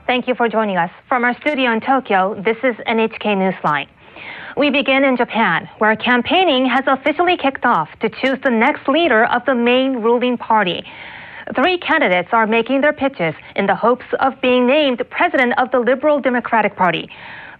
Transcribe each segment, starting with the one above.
Thank you for joining us. From our studio in Tokyo, this is NHK Newsline. We begin in Japan, where campaigning has officially kicked off to choose the next leader of the main ruling party. 3 candidates are making their pitches in the hopes of being named president of the Liberal Democratic Party.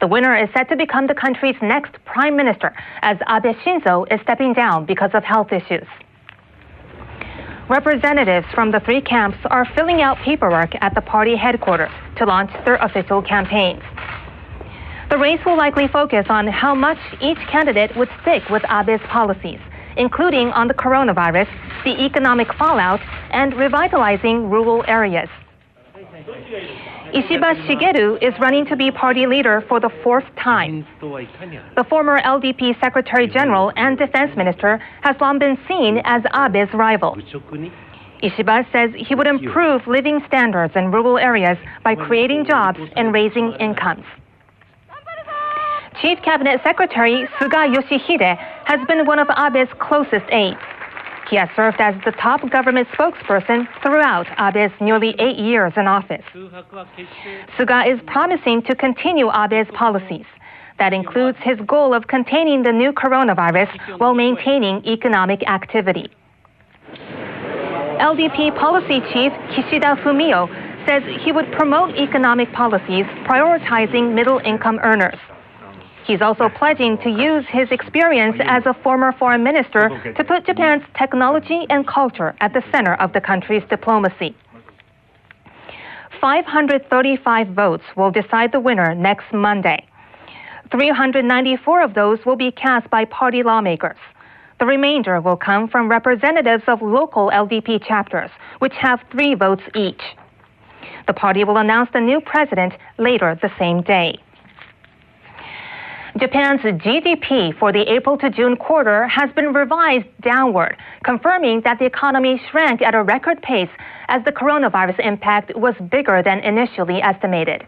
The winner is set to become the country's next prime minister, as Abe Shinzo is stepping down because of health issues. Representatives from the 3 camps are filling out paperwork at the party headquarters to launch their official campaigns. The race will likely focus on how much each candidate would stick with Abe's policies, including on the coronavirus, the economic fallout, and revitalizing rural areas. Ishiba Shigeru is running to be party leader for the 4th time. The former LDP Secretary General and Defense Minister has long been seen as Abe's rival. Ishiba says he would improve living standards in rural areas by creating jobs and raising incomes. Chief Cabinet Secretary Suga Yoshihide has been one of Abe's closest aides. He has served as the top government spokesperson throughout Abe's nearly 8 years in office. Suga is promising to continue Abe's policies. That includes his goal of containing the new coronavirus while maintaining economic activity. LDP policy chief Kishida Fumio says he would promote economic policies prioritizing middle-income earners. He's also pledging to use his experience as a former foreign minister to put Japan's technology and culture at the center of the country's diplomacy. 535 votes will decide the winner next Monday. 394 of those will be cast by party lawmakers. The remainder will come from representatives of local LDP chapters, which have 3 votes each. The party will announce the new president later the same day. Japan's GDP for the April to June quarter has been revised downward, confirming that the economy shrank at a record pace as the coronavirus impact was bigger than initially estimated.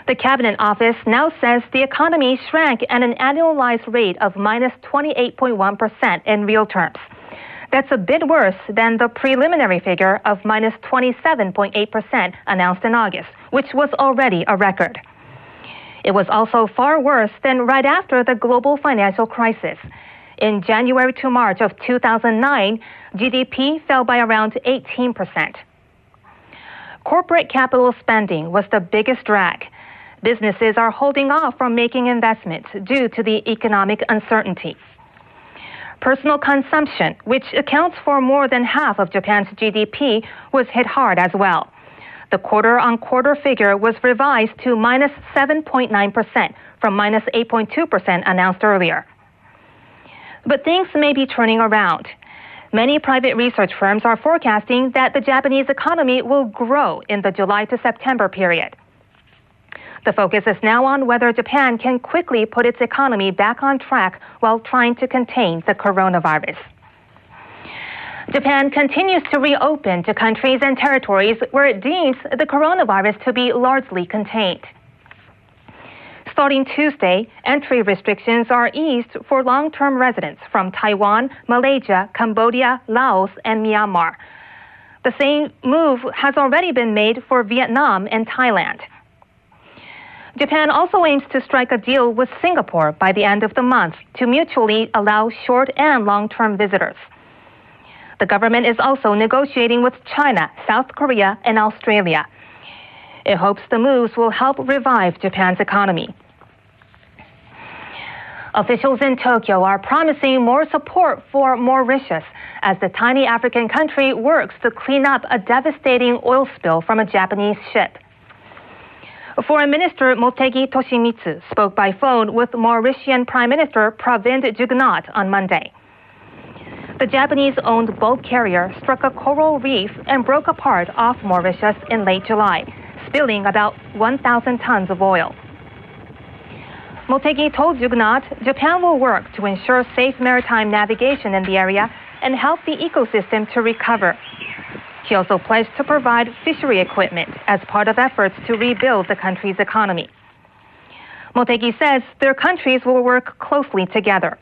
The Cabinet Office now says the economy shrank at an annualized rate of minus 28.1% in real terms. That's a bit worse than the preliminary figure of minus 27.8% announced in August, which was already a record. It was also far worse than right after the global financial crisis. In January to March of 2009, GDP fell by around 18%. Corporate capital spending was the biggest drag. Businesses are holding off from making investments due to the economic uncertainty. Personal consumption, which accounts for more than half of Japan's GDP, was hit hard as well. The quarter-on-quarter figure was revised to minus 7.9% from minus 8.2% announced earlier. But things may be turning around. Many private research firms are forecasting that the Japanese economy will grow in the July to September period. The focus is now on whether Japan can quickly put its economy back on track while trying to contain the coronavirus. Japan continues to reopen to countries and territories where it deems the coronavirus to be largely contained. Starting Tuesday, entry restrictions are eased for long-term residents from Taiwan, Malaysia, Cambodia, Laos, and Myanmar. The same move has already been made for Vietnam and Thailand. Japan also aims to strike a deal with Singapore by the end of the month to mutually allow short and long-term visitors. The government is also negotiating with China, South Korea, and Australia. It hopes the moves will help revive Japan's economy. Officials in Tokyo are promising more support for Mauritius as the tiny African country works to clean up a devastating oil spill from a Japanese ship. Foreign Minister Motegi Toshimitsu spoke by phone with Mauritian Prime Minister Pravind Jugnauth on Monday. The Japanese-owned bulk carrier struck a coral reef and broke apart off Mauritius in late July, spilling about 1,000 tons of oil. Motegi told Jugnauth Japan will work to ensure safe maritime navigation in the area and help the ecosystem to recover. He also pledged to provide fishery equipment as part of efforts to rebuild the country's economy. Motegi says their countries will work closely together.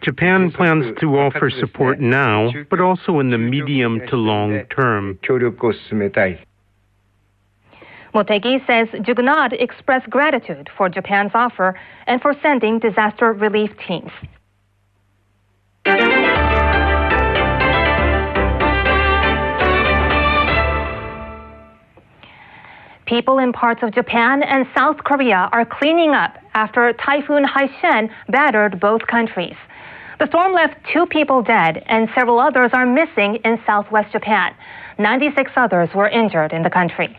Japan plans to offer support now, but also in the medium to long term. Motegi says Jugnauth expressed gratitude for Japan's offer and for sending disaster relief teams. People in parts of Japan and South Korea are cleaning up after Typhoon Haishen battered both countries. The storm left 2 people dead and several others are missing in southwest Japan. 96 others were injured in the country.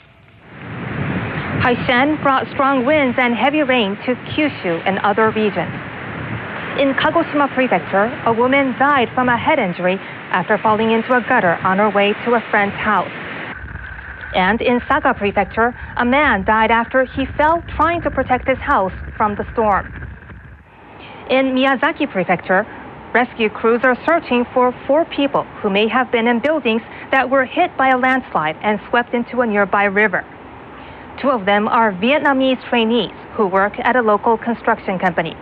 Haishen brought strong winds and heavy rain to Kyushu and other regions. In Kagoshima Prefecture, a woman died from a head injury after falling into a gutter on her way to a friend's house. And in Saga Prefecture, a man died after he fell trying to protect his house from the storm. In Miyazaki Prefecture, rescue crews are searching for 4 people who may have been in buildings that were hit by a landslide and swept into a nearby river. 2 of them are Vietnamese trainees who work at a local construction company.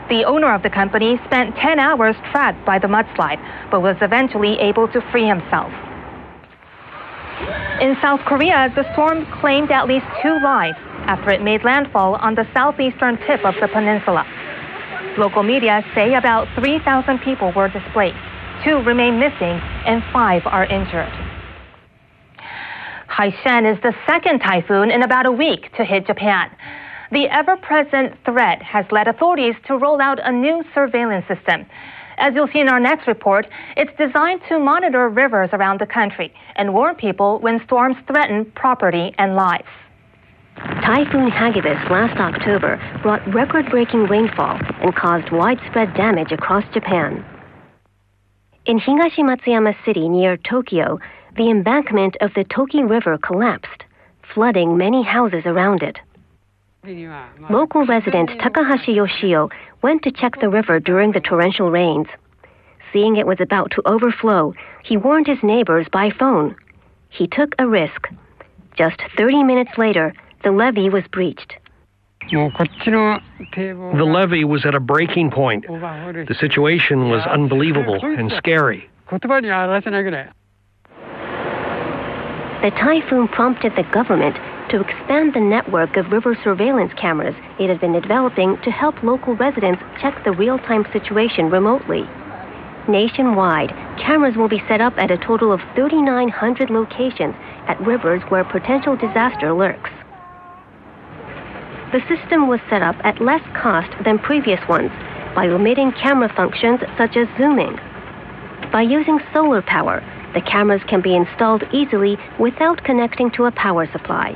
The owner of the company spent 10 hours trapped by the mudslide, but was eventually able to free himself. In South Korea, the storm claimed at least 2 lives after it made landfall on the southeastern tip of the peninsula. Local media say about 3,000 people were displaced, 2 remain missing, and 5 are injured. Haishen is the second typhoon in about a week to hit Japan. The ever-present threat has led authorities to roll out a new surveillance system. As you'll see in our next report, it's designed to monitor rivers around the country and warn people when storms threaten property and lives. Typhoon Hagibis last October brought record-breaking rainfall and caused widespread damage across Japan. In Higashi Matsuyama City near Tokyo, the embankment of the Toki River collapsed, flooding many houses around it. Local resident Takahashi Yoshio went to check the river during the torrential rains. Seeing it was about to overflow, he warned his neighbors by phone. He took a risk. Just 30 minutes later, the levee was breached. The levee was at a breaking point. The situation was unbelievable and scary. The typhoon prompted the government to expand the network of river surveillance cameras it has been developing to help local residents check the real-time situation remotely. Nationwide, cameras will be set up at a total of 3,900 locations at rivers where potential disaster lurks. The system was set up at less cost than previous ones by omitting camera functions such as zooming. By using solar power, the cameras can be installed easily without connecting to a power supply.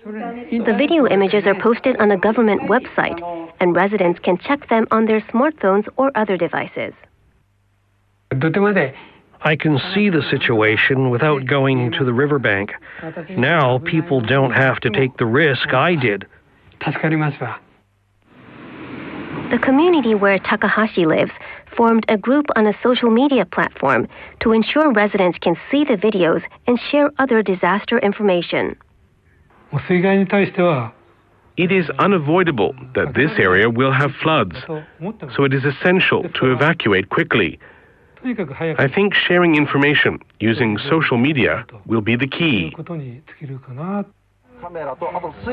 The video images are posted on a government website, and residents can check them on their smartphones or other devices. I can see the situation without going to the riverbank. Now people don't have to take the risk I did. The community where Takahashi lives formed a group on a social media platform to ensure residents can see the videos and share other disaster information. It is unavoidable that this area will have floods, so it is essential to evacuate quickly. I think sharing information using social media will be the key.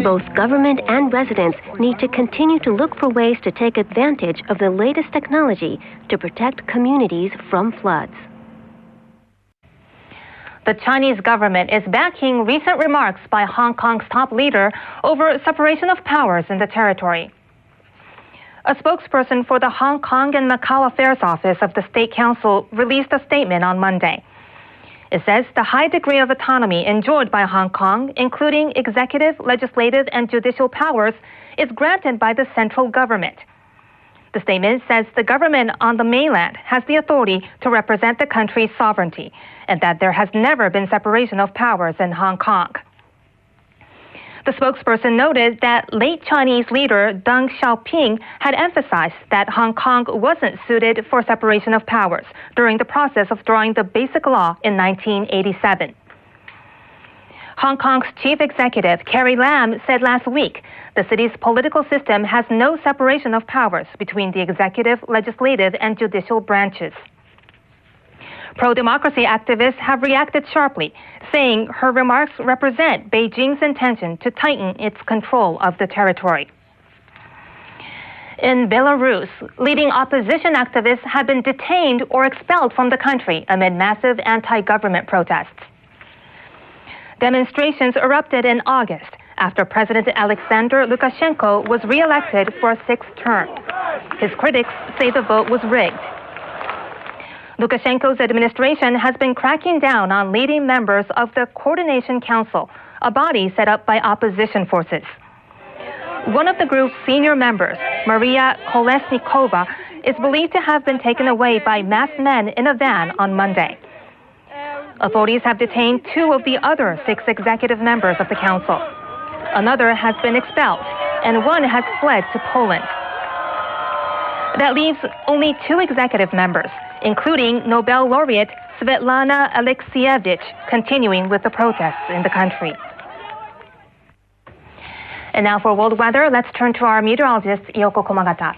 Both government and residents need to continue to look for ways to take advantage of the latest technology to protect communities from floods. The Chinese government is backing recent remarks by Hong Kong's top leader over separation of powers in the territory. A spokesperson for the Hong Kong and Macau Affairs Office of the State Council released a statement on Monday. It says the high degree of autonomy enjoyed by Hong Kong, including executive, legislative, and judicial powers, is granted by the central government. The statement says the government on the mainland has the authority to represent the country's sovereignty, and that there has never been separation of powers in Hong Kong. The spokesperson noted that late Chinese leader Deng Xiaoping had emphasized that Hong Kong wasn't suited for separation of powers during the process of drawing the Basic Law in 1987. Hong Kong's chief executive, Carrie Lam, said last week the city's political system has no separation of powers between the executive, legislative, and judicial branches. Pro-democracy activists have reacted sharply, saying her remarks represent Beijing's intention to tighten its control of the territory. In Belarus, leading opposition activists have been detained or expelled from the country amid massive anti-government protests. Demonstrations erupted in August after President Alexander Lukashenko was re-elected for a sixth term. His critics say the vote was rigged. Lukashenko's administration has been cracking down on leading members of the Coordination Council, a body set up by opposition forces. One of the group's senior members, Maria Kolesnikova, is believed to have been taken away by masked men in a van on Monday. Authorities have detained 2 of the other 6 executive members of the council. Another has been expelled, and 1 has fled to Poland. That leaves only 2 executive members, including Nobel laureate Svetlana Alexievich, continuing with the protests in the country. And now for world weather, let's turn to our meteorologist, Yoko Komagata.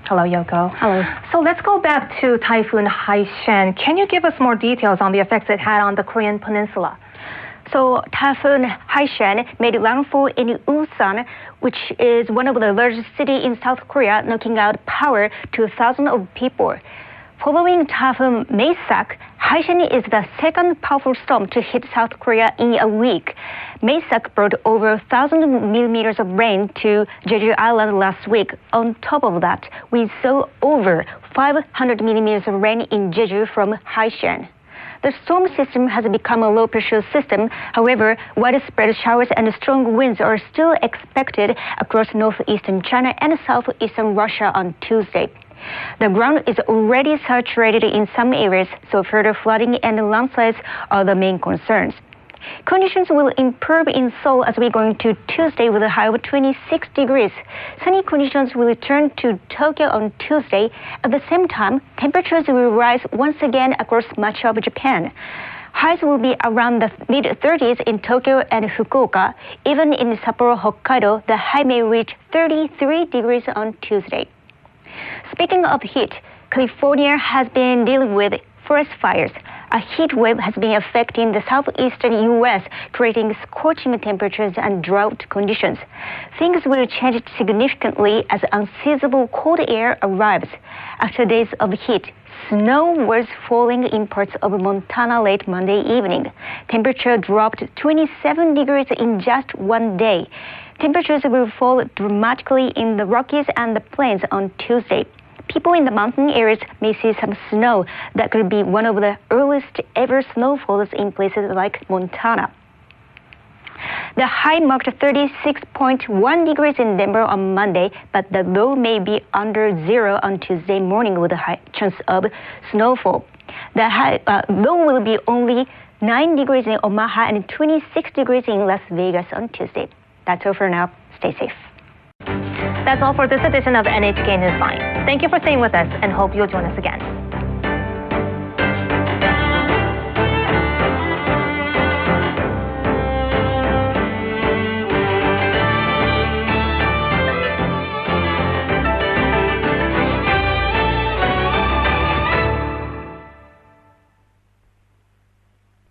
Hello, Yoko. Hello. So let's go back to Typhoon Haishen. Can you give us more details on the effects it had on the Korean peninsula? So Typhoon Haishen made landfall in Ulsan, which is one of the largest cities in South Korea, knocking out power to thousands of people. Following Typhoon Maysak, Haishen is the second powerful storm to hit South Korea in a week. Maysak brought over 1,000 millimeters of rain to Jeju Island last week. On top of that, we saw over 500 millimeters of rain in Jeju from Haishen. The storm system has become a low-pressure system. However, widespread showers and strong winds are still expected across northeastern China and southeastern Russia on Tuesday. The ground is already saturated in some areas, so further flooding and landslides are the main concerns. Conditions will improve in Seoul as we go into Tuesday with a high of 26 degrees. Sunny conditions will return to Tokyo on Tuesday. At the same time, temperatures will rise once again across much of Japan. Highs will be around the mid-30s in Tokyo and Fukuoka. Even in Sapporo, Hokkaido, the high may reach 33 degrees on Tuesday. Speaking of heat, California has been dealing with forest fires. A heat wave has been affecting the southeastern U.S., creating scorching temperatures and drought conditions. Things will change significantly as unseasonable cold air arrives. After days of heat, snow was falling in parts of Montana late Monday evening. Temperature dropped 27 degrees in just one day. Temperatures will fall dramatically in the Rockies and the Plains on Tuesday. People in the mountain areas may see some snow that could be one of the earliest ever snowfalls in places like Montana. The high marked 36.1 degrees in Denver on Monday, but the low may be under 0 on Tuesday morning with a high chance of snowfall. The low will be only 9 degrees in Omaha and 26 degrees in Las Vegas on Tuesday. That's all for now. Stay safe. That's all for this edition of NHK Newsline. Thank you for staying with us and hope you'll join us again.